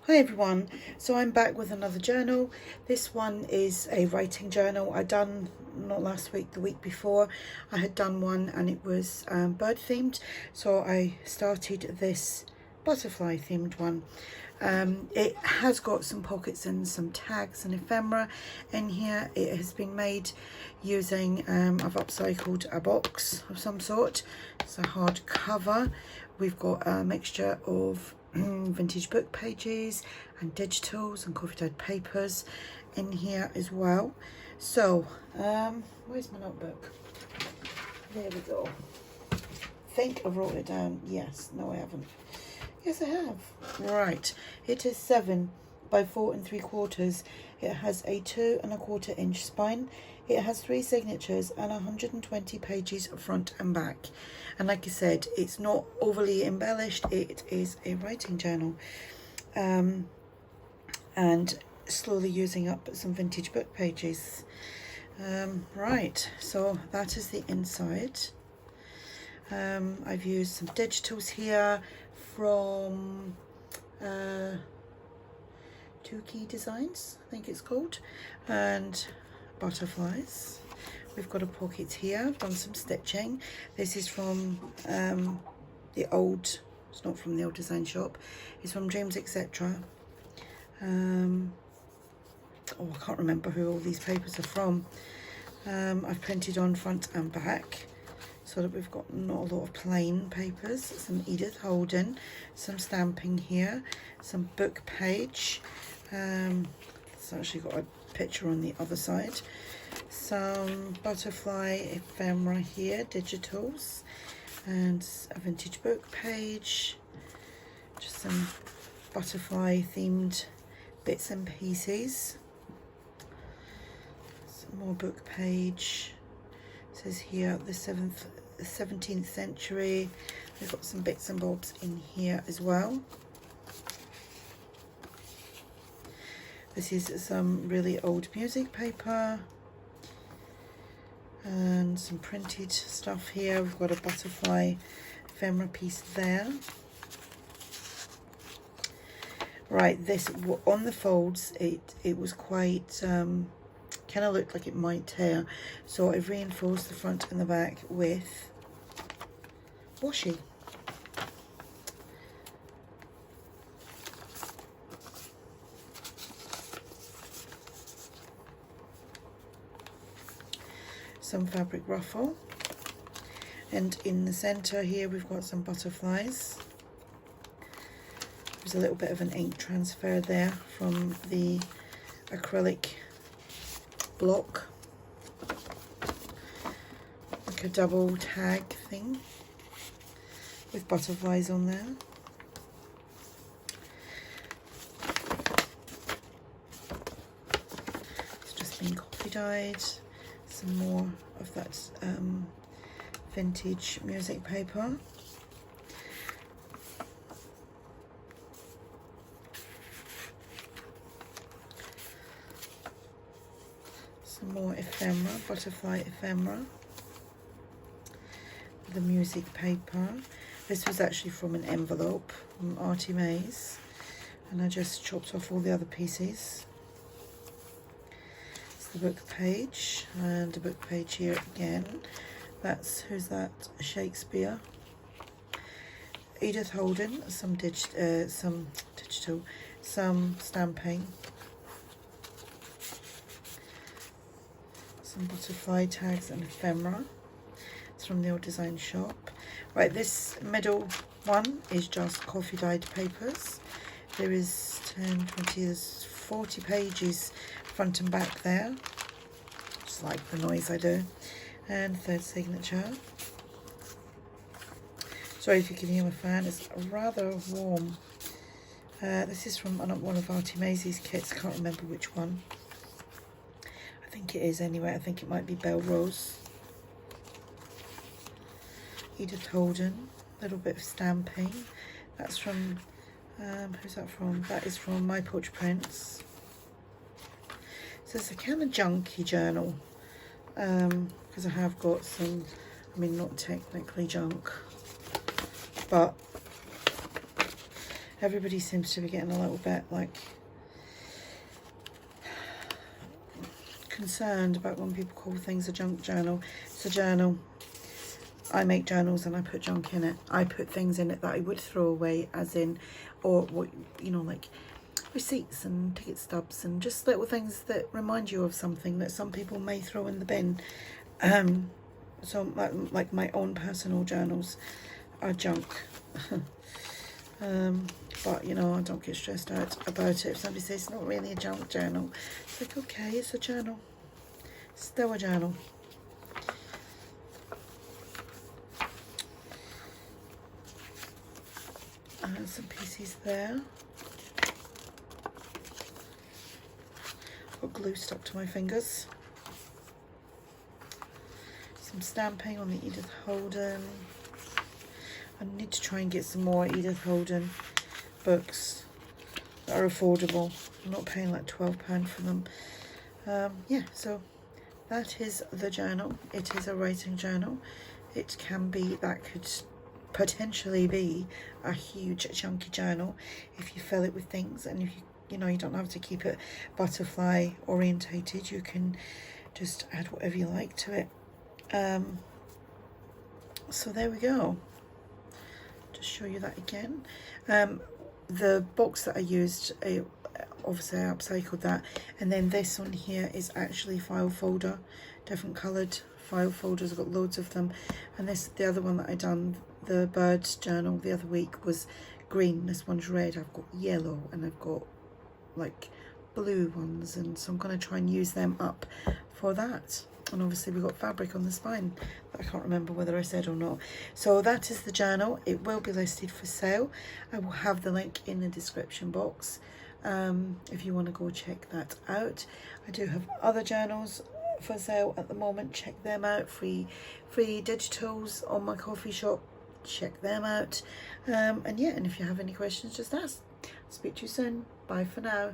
Hi everyone, so I'm back with another journal. This one is a writing journal. I done, not last week, the week before, I had done one and it was bird themed, so I started this butterfly themed one. It has got some pockets and some tags and ephemera in here. It has been made using, I've upcycled a box of some sort. It's a hardcover. We've got a mixture of vintage book pages and digitals and coffee dyed papers in here as well. So where's my notebook? There we go. I think I wrote it down. Yes, no I haven't. Yes I have. Right, it is 7 by 4 3/4. It has a 2 1/4 inch spine. It has 3 signatures and 120 pages front and back. And like I said, it's not overly embellished. It is a writing journal. And slowly using up some vintage book pages. Right, so that is the inside. I've used some digitals here from 2 Key Designs, I think it's called, and butterflies. We've got a pocket here. I've done some stitching. This is from the old, it's not from the old design shop, it's from Dreams Etc. Oh, I can't remember who all these papers are from. I've printed on front and back so that we've got not a lot of plain papers. Some Edith Holden, some stamping here, some book page. It's actually got a picture on the other side. Some butterfly ephemera here, digitals, and a vintage book page. Just some butterfly themed bits and pieces. Some more book page. It says here the 17th century. We've got some bits and bobs in here as well. This is some really old music paper and some printed stuff here. We've got a butterfly ephemera piece there. Right, this on the folds, it was quite kind of looked like it might tear, so I've reinforced the front and the back with washi. Some fabric ruffle, and in the center here we've got some butterflies. There's a little bit of an ink transfer there from the acrylic block, like a double tag thing with butterflies on there. It's just been coffee dyed. Some more of that vintage music paper. Some more ephemera, butterfly ephemera. The music paper. This was actually from an envelope from ARTYmaze, and I just chopped off all the other pieces. The book page, and a book page here again. That's, who's that? Shakespeare. Edith Holden. Some digital, some stamping, some butterfly tags and ephemera. It's from the old design shop. Right, this middle one is just coffee dyed papers. There is 10, 20, there's 40 pages front and back there. Just like the noise I do. And third signature. Sorry if you can hear my fan, it's rather warm. This is from one of ARTYmaze's kits, can't remember which one. I think it is anyway, I think it might be Belle Rose. Edith Holden, a little bit of stamping. That's from, who's that from? That is from MyPorchPrints. So it's a kind of junky journal, because I have got some, I mean not technically junk, but everybody seems to be getting a little bit like concerned about when people call things a junk journal. It's a journal. I make journals and I put junk in it. I put things in it that I would throw away, as in, or what, you know, like receipts and ticket stubs and just little things that remind you of something that some people may throw in the bin. So like my own personal journals are junk. But you know, I don't get stressed out about it. If somebody says it's not really a junk journal, it's like, okay, it's a journal, still a journal. Some pieces there. Got glue stuck to my fingers. Some stamping on the Edith Holden. I need to try and get some more Edith Holden books that are affordable. I'm not paying like £12 for them. Yeah, so that is the journal. It is a writing journal. It can be, that could potentially be a huge chunky journal if you fill it with things, and if you know, you don't have to keep it butterfly orientated. You can just add whatever you like to it. So there we go. Just show you that again. The box that I used, obviously I upcycled that, and then this one here is actually file folder, different coloured file folders. I've got loads of them, and this, the other one that I done, the birds journal the other week, was green. This one's red. I've got yellow and I've got like blue ones, and so I'm going to try and use them up for that. And obviously we've got fabric on the spine that I can't remember whether I said or not. So that is the journal. It will be listed for sale. I will have the link in the description box if you want to go check that out. I do have other journals for sale at the moment. Check them out. Free digitals on my coffee shop. Check them out. And yeah, and if you have any questions, just ask. Speak to you soon. Bye for now.